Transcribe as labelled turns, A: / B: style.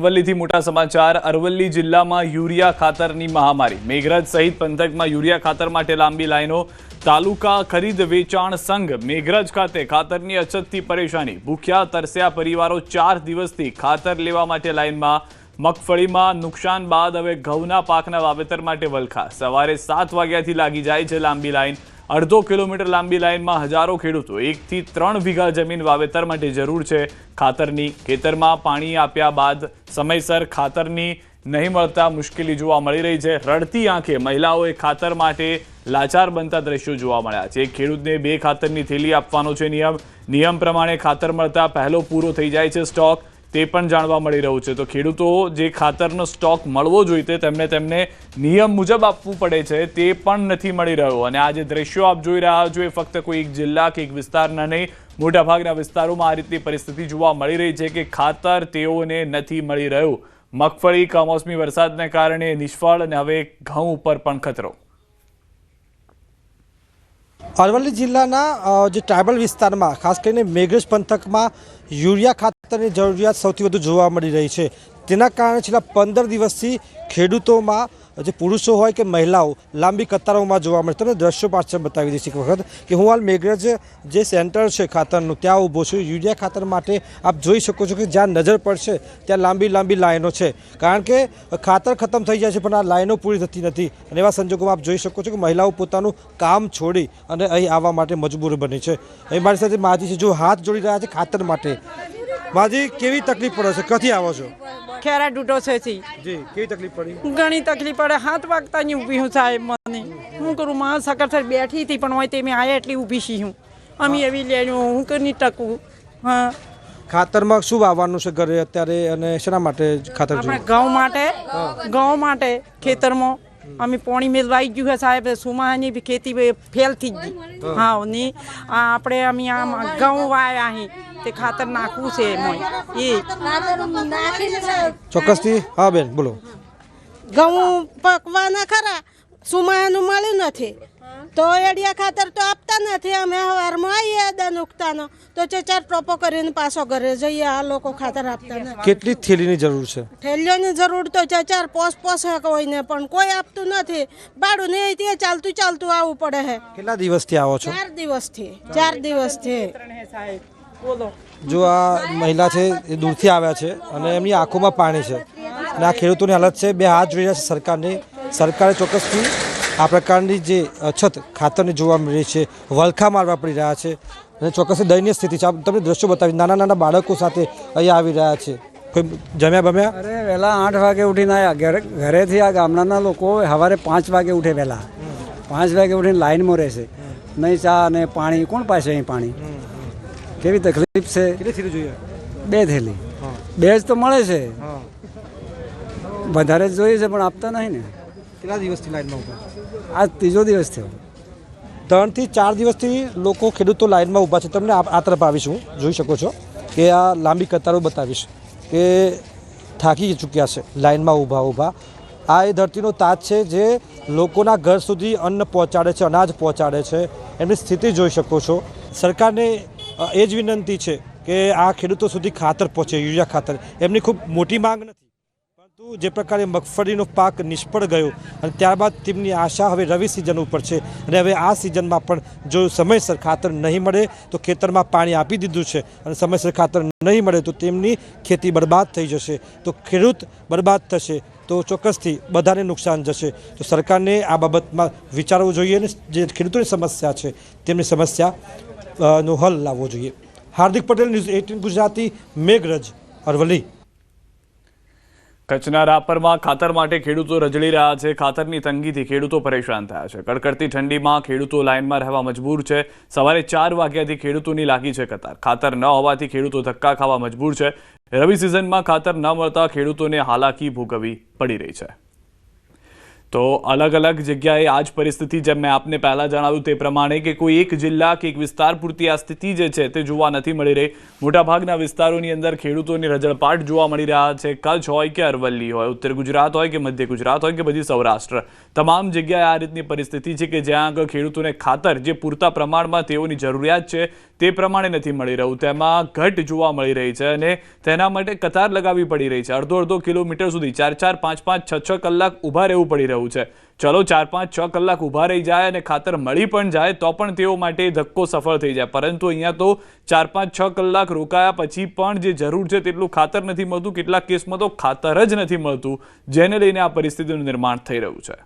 A: અરવલ્લીથી મોટા સમાચાર। અરવલ્લી જિલ્લામાં યુરિયા ખાતરની મહામારી। મેઘરજ સહિત પંથકમાં યુરિયા ખાતર માટે લાંબી લાઈનો। તાલુકા ખરીદ વેચાણ સંઘ મેઘરજ ખાતે ખાતરની અછતથી પરેશાની। ભૂખ્યા તરસ્યા પરિવારો 4 દિવસથી ખાતર લેવા માટે લાઈનમાં। મગફળીમાં નુકસાન બાદ હવે ઘઉંના પાકના વાવેતર માટે વલખા। સવારે 7 વાગ્યાથી લાગી જાય છે લાંબી લાઈન। 1.5 કિલોમીટર લાંબી લાઈનમાં હજારો ખેડૂતો 1 થી 3 વીઘા જમીન વાવેતર માટે જરૂર છે ખાતરની। ખેતરમાં પાણી આપ્યા બાદ સમયસર ખાતરની નહીં મળતા મુશ્કેલી જોવા મળી રહી છે। રડતી આંખે મહિલાઓએ ખાતર માટે લાચાર બનતા દ્રશ્યો જોવા મળ્યા છે। ખેડૂતને 2 ખાતરની થેલી આપવાનો છે નિયમ પ્રમાણે ખાતર મળતા પહેલો પૂરો થઈ જાય છે સ્ટોક, તે પણ જાણવા મળી રહ્યું છે। તો ખેડૂતો જે ખાતરનો સ્ટોક મળવો જોઈએ તેમને નિયમ મુજબ આપવું પડે છે, તે પણ નથી મળી રહ્યો। અને આ જે દ્રશ્યો આપ જોઈ રહ્યા છો એ ફક્ત કોઈ એક જિલ્લા કે એક વિસ્તારના નહીં, મોટાભાગના વિસ્તારોમાં આ રીતની પરિસ્થિતિ જોવા મળી રહી છે કે ખાતર તેઓને નથી મળી રહ્યું। મગફળી કમોસમી વરસાદને કારણે નિષ્ફળ અને હવે ઘઉં ઉપર પણ ખતરો।
B: અરવલ્લી જિલ્લાના જે ટ્રાઇબલ વિસ્તારમાં ખાસ કરીને મેઘરજ પંથકમાં યુરિયા ખાતરની જરૂરિયાત સૌથી વધુ જોવા મળી રહી છે। તેના કારણે છેલ્લા 15 દિવસથી ખેડૂતોમાં જે પુરુષો હોય કે મહિલાઓ લાંબી કતારોમાં જોવા મળે। તમને દ્રશ્યો પાછળ બતાવી દઈશ એક વખત કે હું હાલ મેઘરજ જે સેન્ટર છે ખાતરનું ત્યાં ઊભો છું। યુરિયા ખાતર માટે આપ જોઈ શકો છો કે જ્યાં નજર પડશે ત્યાં લાંબી લાઈનો છે, કારણ કે ખાતર ખતમ થઈ જાય છે પણ આ લાઈનો પૂરી થતી નથી। અને એવા સંજોગોમાં આપ જોઈ શકો છો કે મહિલાઓ પોતાનું કામ છોડી અને અહીં આવવા માટે મજબૂર બની છે। અહીં મારી સાથે માજી છે જો હાથ જોડી રહ્યા છે ખાતર માટે। માજી, કેવી તકલીફ પડે છે? ક્યાંથી આવો છો?
C: ખેરા ડૂટો છે જી।
B: કેવી તકલીફ પડી?
C: ઘણી તકલીફ પડે। 7 વાગતાની ઊભી હું સાહેબ, મને હું કરું માં સકર બેઠી હતી પણ હોય તે મેં આયા એટલી ઊભી છી હું અમે એવી લેણું હું કરની ટકું। હા,
B: ખાતરમાં શું વાવવાનું છે ઘરે અત્યારે અને શેના માટે ખાતર
C: આપણે ઘઉં માટે ખેતરમાં અમે પાણી મેળવાઈ ગયું છે સાહેબ। સુમાની બી ખેતી ફેલ થઈ ગઈ। હા ની આપણે અમે આમ ઘઉં વાવ્યા અહીં તે ખાતર નાખવું છે એમાં એ
B: ચોક્કસથી। હા બેન બોલો।
D: ઘઉં પકવાના ખરા, સુમાનું મળ્યું નથી તો એડિયા ખાતર તો આપતા નથી। અમે સવારમાં આવીએ દન ઉગતાનો તો 4 ટોપો કરીને પાછો ઘરે જઈએ। આ લોકો ખાતર આપતા નથી।
B: કેટલી થેલીની જરૂર છે?
D: થેલીઓની જરૂર તો 4 પોસ કોઈને પણ કોઈ આપતું નથી। ભાડું નહીં તે ચાલતું આવવું પડે છે।
B: કેટલા દિવસથી આવો છો?
D: 4 દિવસથી।
B: જો આ મહિલા છે એ દૂરથી આવ્યા છે અને એમની આંખોમાં પાણી છે અને આ ખેડૂતોની હાલત છે। 2 હાથ જોઈ રહ્યા છે સરકારની। સરકારે ચોક્કસથી આ પ્રકારની જે અછત ખાતરની જોવા મળી રહી છે, વલખા મારવા પડી રહ્યા છે અને ચોક્કસ દયનીય સ્થિતિ છે। તમને દ્રશ્યો બતાવી, નાના બાળકો સાથે અહીંયા આવી રહ્યા છે। કોઈ જમ્યા બમ્યા?
E: અરે વહેલા 8 વાગે ઉઠીને આવ્યા ઘરેથી। આ ગામડાના લોકો સવારે 5 વાગે ઉઠે, વહેલા 5 વાગે ઉઠીને લાઈનમાં રહેશે, નહીં ચા અને પાણી કોણ પાશે અહીં પાણી? કેવી તકલીફ છે।
B: કેટલી થેલી જોઈએ?
E: 2 થેલી। 2 જ તો મળે છે, વધારે જ જોઈએ છે પણ આપતા નહીં ને।
B: કેટલા દિવસથી લાઈનમાં ઊભા?
E: આ 3જો દિવસ થયો।
B: 3 થી 4 દિવસથી લોકો ખેડૂતો લાઈનમાં ઊભા છે। તમને આ તરફ આવીશું, જોઈ શકો છો કે આ લાંબી કતારો બતાવીશ કે થાકી ચૂક્યા છે લાઈનમાં ઊભા। આ એ ધરતીનો તાજ છે જે લોકોના ઘર સુધી અન્ન પહોંચાડે છે, અનાજ પહોંચાડે છે। એમની સ્થિતિ જોઈ શકો છો। સરકારને એ જ વિનંતી છે કે આ ખેડૂતો સુધી ખાતર પહોંચે, યુરિયા ખાતર। એમની ખૂબ મોટી માંગ નથી, પરંતુ જે પ્રકારે મગફળીનો પાક નિષ્ફળ ગયો અને ત્યારબાદ તેમની આશા હવે રવિ સિઝન ઉપર છે અને હવે આ સિઝનમાં પણ જો સમયસર ખાતર નહીં મળે તો ખેતરમાં પાણી આપી દીધું છે અને સમયસર ખાતર નહીં મળે તો તેમની ખેતી બરબાદ થઈ જશે, તો ખેડૂત બરબાદ થશે, તો ચોક્કસથી બધાને નુકસાન જશે। તો સરકારને આ બાબતમાં વિચારવું જોઈએ અને જે ખેડૂતોની સમસ્યા છે તેમની સમસ્યાનો હલ લાવવો જોઈએ। હાર્દિક પટેલ, ન્યૂઝ 18 ગુજરાતી, મેઘરજ, અરવલ્લી।
A: કચ્છના રાપરમાં ખાતર માટે ખેડૂતો રજળી રહ્યા છે। ખાતરની તંગીથી ખેડૂતો પરેશાન થયા છે। કડકડતી ઠંડીમાં ખેડૂતો લાઇનમાં રહેવા મજબૂર છે। સવારે 4 વાગ્યાથી ખેડૂતોની લાગી છે કતાર। ખાતર ન હોવાથી ખેડૂતો ધક્કા ખાવા મજબૂર છે। રવિ સિઝનમાં ખાતર ન મળતા ખેડૂતોને હાલાકી ભોગવવી પડી રહી છે। તો અલગ અલગ જગ્યાએ આ જ પરિસ્થિતિ, જેમ મેં આપને પહેલાં જણાવ્યું તે પ્રમાણે કે કોઈ એક જિલ્લા કે એક વિસ્તાર પૂરતી આ સ્થિતિ જે છે તે જોવા નથી મળી રહી। મોટાભાગના વિસ્તારોની અંદર ખેડૂતોની રજળપાટ જોવા મળી રહ્યા છે। કચ્છ હોય કે અરવલ્લી હોય, ઉત્તર ગુજરાત હોય કે મધ્ય ગુજરાત હોય કે બધી સૌરાષ્ટ્ર, તમામ જગ્યાએ આ રીતની પરિસ્થિતિ છે કે જ્યાં આગળ ખેડૂતોને ખાતર જે પૂરતા પ્રમાણમાં તેઓની જરૂરિયાત છે તે પ્રમાણે નથી મળી રહ્યું, તેમાં ઘટ જોવા મળી રહી છે અને તેના માટે કતાર લગાવવી પડી રહી છે. અડધો કિલોમીટર સુધી 4-4, 5-5, 6-6 કલાક ઊભા રહેવું પડી રહ્યું છે. ચલો 4-5-6 કલાક ઊભા રહી જાય અને ખાતર મળી પણ જાય તો પણ તેઓ માટે ધક્કો સફળ થઈ જાય, પરંતુ અહીંયા તો 4-5-6 કલાક રોકાયા પછી પણ જે જરૂર છે તેટલું ખાતર નથી મળતું. કેટલાક કેસમાં તો ખાતર જ નથી મળતું, જેને લઈને આ પરિસ્થિતિનું નિર્માણ થઈ રહ્યું છે.